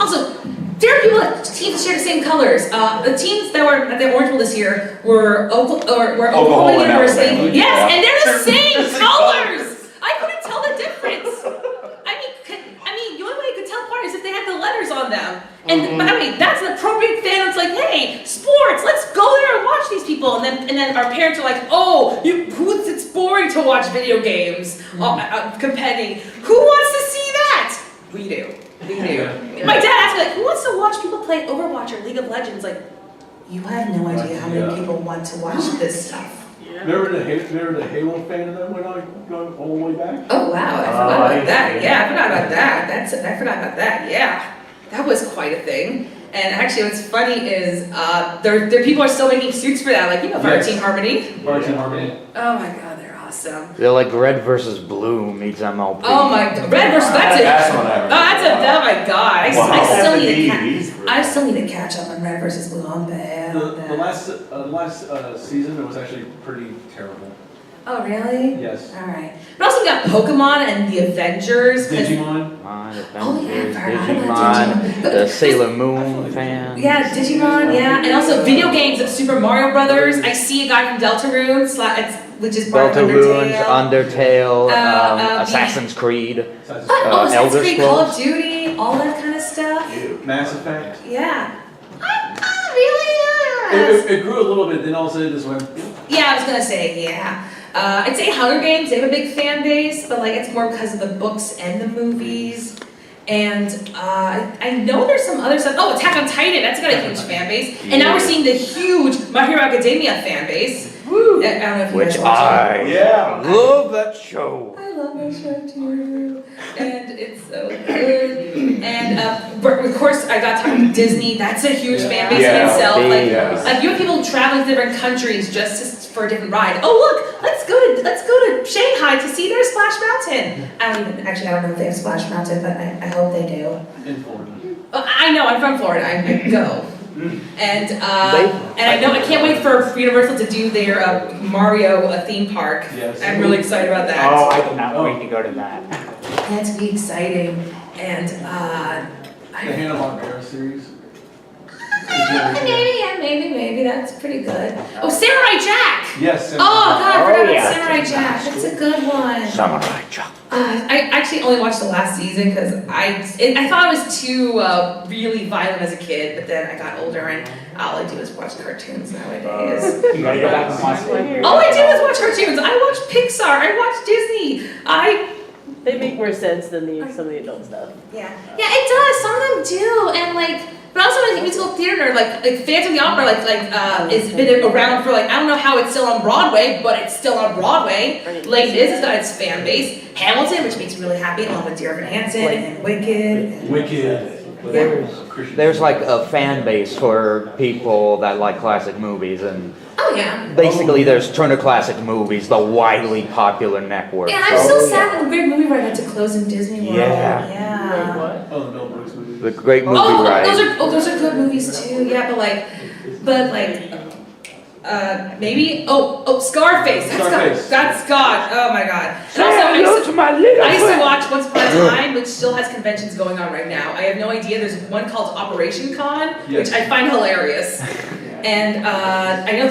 also there are people that teams that share the same colors. The teams that were at the Orange Bowl this year were Oklahoma University. Alabama. Yes, and they're the same colors. I couldn't tell the difference. The only way I could tell apart is if they had the letters on them. And by the way, that's an appropriate fan. It's like, hey, sports, let's go there and watch these people. And then our parents are like, oh, it's boring to watch video games competing. Who wants to see that? We do. We do. My dad asked me, like, who wants to watch people play Overwatch or League of Legends? Like, you have no idea how many people want to watch this stuff. Remember the Halo fan that went on all the way back? Oh wow, I forgot about that. Yeah, I forgot about that. I forgot about that. Yeah, that was quite a thing. And actually, what's funny is there people are still making suits for that. Like, you know, Fire Team Harmony. Fire Team Harmony. Oh my God, they're awesome. They're like red versus blue meets MLP. Oh my God, red versus oh my God. I still need to catch up on red versus blue. I'm bad. The last season, it was actually pretty terrible. Oh really? Yes. All right. But also we got Pokemon and the Avengers. Digimon. Oh yeah, Digimon, the Sailor Moon fan. Yeah, Digimon, yeah. And also video games of Super Mario Brothers. I see a guy from Deltarune, which is part of Undertale, Assassin's Creed, Assassin's Creed, Call Scrolls. of Duty, all that kind of stuff. Mass Effect. Yeah. Really? It grew a little bit, then all of a sudden it just went. Yeah, I was gonna say, yeah. I'd say Hunger Games, they have a big fan base, but like it's more because of the books and the movies. And I know there's some other stuff. Oh, Attack on Titan, that's got a huge fan base. And now we're seeing the huge My Hero Academia fan base. Woo! I don't know if you guys watch it. Love that show. I love that show too. And it's so good. And of course, I got to talk about Disney. That's a huge fan base in itself. Like you have people traveling to different countries just for a different ride. Oh look, let's go to Shanghai to see their Splash Mountain. I don't know if they have Splash Mountain, but I hope they do. In Florida. I know, I'm from Florida. I go. And I know I can't wait for Universal to do their Mario theme park. Yes. I'm really excited about that. Oh, I cannot wait to go to that. That's be exciting. And The Hanna-Barbera series. maybe that's pretty good. Oh, Samurai Jack. Yes. Oh God, I forgot about yeah. Samurai Jack. That's a good one. Samurai Jack. I actually only watched the last season because I thought it was too really violent as a kid, but then I got older and all I do is watch cartoons nowadays. You gotta go back and watch it. All I do is watch cartoons. I watch Pixar. I watch Disney. They make more sense than some of the adult stuff. Yeah, it does. Some of them do, and like. But also, I think musical theater, like Phantom of the Opera, it's been around for I don't know how it's still on Broadway, but it's still on Broadway. Les Mis has got its fan base. Hamilton, which makes me really happy, along with Dear Evan Hansen and Wicked. There's like a fan base for people that like classic movies, and oh yeah. basically there's Turner Classic Movies, the widely popular network. Yeah, I'm so sad when the Great Movie Ride had to close in Disney World. Yeah. Oh, the Mel Brooks movie. The Great Movie Ride. Those are good movies too. Yeah, maybe Scarface. That's God. Oh my God. And also, I used to watch Once Upon a Time, which still has conventions going on right now. I have no idea. There's one called Operation Con, which I find hilarious. And I know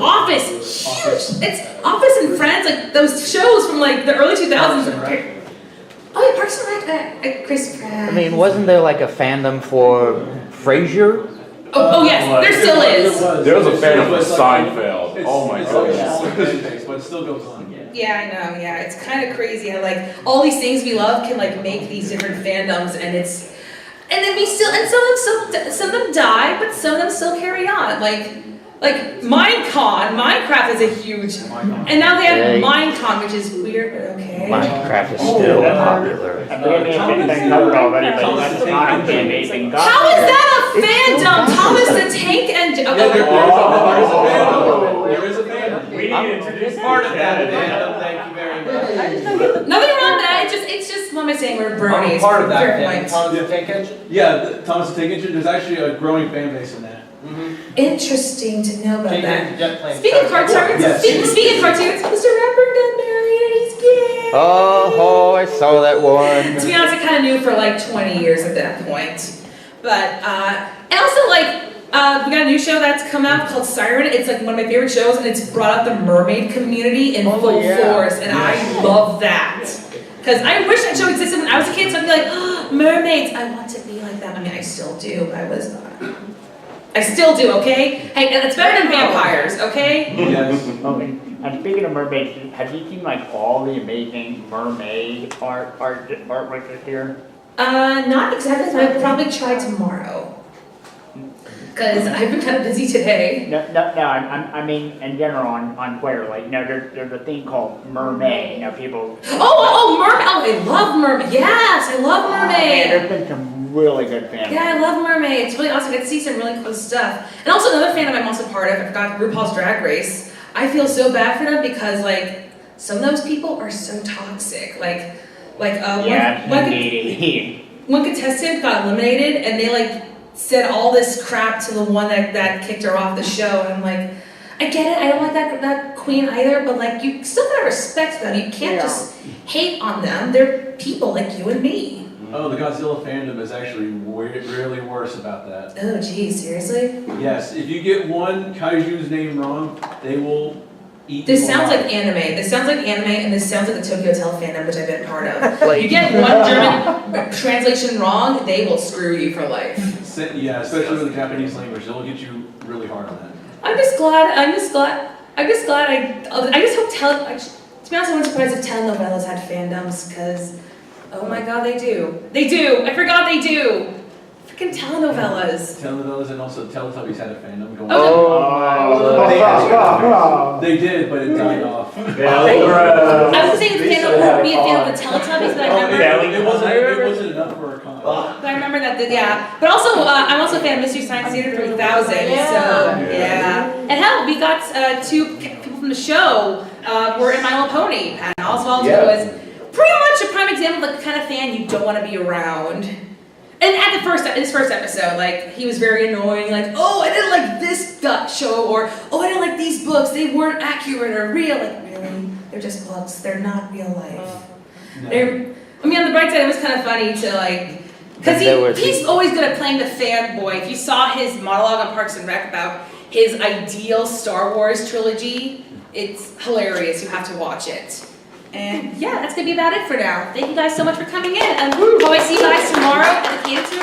Office, huge. It's Office and Friends, like those shows from like the early 2000s. Oh yeah, Parks and Rec, Chris Pratt. I mean, wasn't there like a fandom for Frasier? Oh yes, there still is. There was a fandom for Seinfeld. Oh my God. But it still goes on. Yeah, I know. Yeah, it's kind of crazy how like all these things we love can like make these different fandoms, and then we still, and some of them die, but some of them still carry on. Like Minecraft is a huge, and now they have Minecon, which is weird, but okay. Minecraft is still popular. I think they covered already, but that's not amazing. How is that a fandom? Thomas the Tank Engine. There is a fandom. We need to introduce part of that fandom. Thank you very much. Nothing wrong with that. It's just what am I saying? We're bronies. Part of that Fair fandom. point. Thomas the Tank Engine. Yeah, Thomas the Tank Engine. There's actually a growing fan base in that. Interesting to know about that. Jet Speaking of cartoons, speaking of cartoons, Mr. Rapper got married and he's gay. Oh, I saw that one. To be honest, I kind of knew for like 20 years at that point. But, and also like, we got a new show that's come out called Siren. It's like one of my favorite shows, and it's brought out the mermaid community in full force, and I love that. Because I wish that show existed when I was a kid, so I'd be like, oh, mermaids, I want to be like that. I mean, I still do, but I was not. I still do, okay? Hey, it's better than vampires, okay? Yes. Okay, and speaking of mermaids, have you seen like all the amazing mermaid artwork this year? Not exactly, but I'll probably try tomorrow. Because I've been kind of busy today. No, I mean in general on Twitter, like, there's a thing called mermaid, people. Mermaid, I love Mermaid, yes, I love Mermaid. There's been some really good fans. Yeah, I love Mermaid, it's really awesome, I get to see some really cool stuff. And also another fandom I'm also part of, I forgot, RuPaul's Drag Race. I feel so bad for them because like, some of those people are so toxic, one contestant got eliminated and they like, said all this crap to the one that kicked her off the show, and I'm like, I get it, I don't like that queen either, but like, you still gotta respect them, you can't just hate on them, they're people like you and me. Oh, the Godzilla fandom is actually really worse about that. Oh geez, seriously? Yes, if you get one kaiju's name wrong, they will eat This you sounds alive. like anime, and this sounds like the Tokyo Hotel fandom, which I've been part of. You get one German translation wrong, they will screw you for life. Yeah, especially with the Japanese language, they'll get you really hard on that. I just hope to be honest, I wasn't surprised if telenovelas had fandoms, because, oh my god, they do. They do! I forgot they do! Freaking telenovelas. Telenovelas and also Teletubbies had a fandom going Oh, They did, but it died off. I was saying the fandom would be a fan of the Teletubbies, but I remember. It wasn't enough for a con. But I remember that, yeah. But also, I'm also a fan of Mystery Science Theater 3000, so, yeah. And hell, we got two people from the show, were in My Little Pony, and Oswald, who was pretty much a prime example of the kind of fan you don't want to be around. And at his first episode, like, he was very annoying, like, oh, I didn't like this show, or, oh, I didn't like these books, they weren't accurate or real. Like, really? They're just books, they're not real life. On the bright side, it was kind of funny to, like, because he's always good at playing the fanboy. If you saw his monologue on Parks and Rec about his ideal Star Wars trilogy, it's hilarious, you have to watch it. And yeah, that's gonna be about it for now. Thank you guys so much for coming in, and hope I see you guys tomorrow at the KATY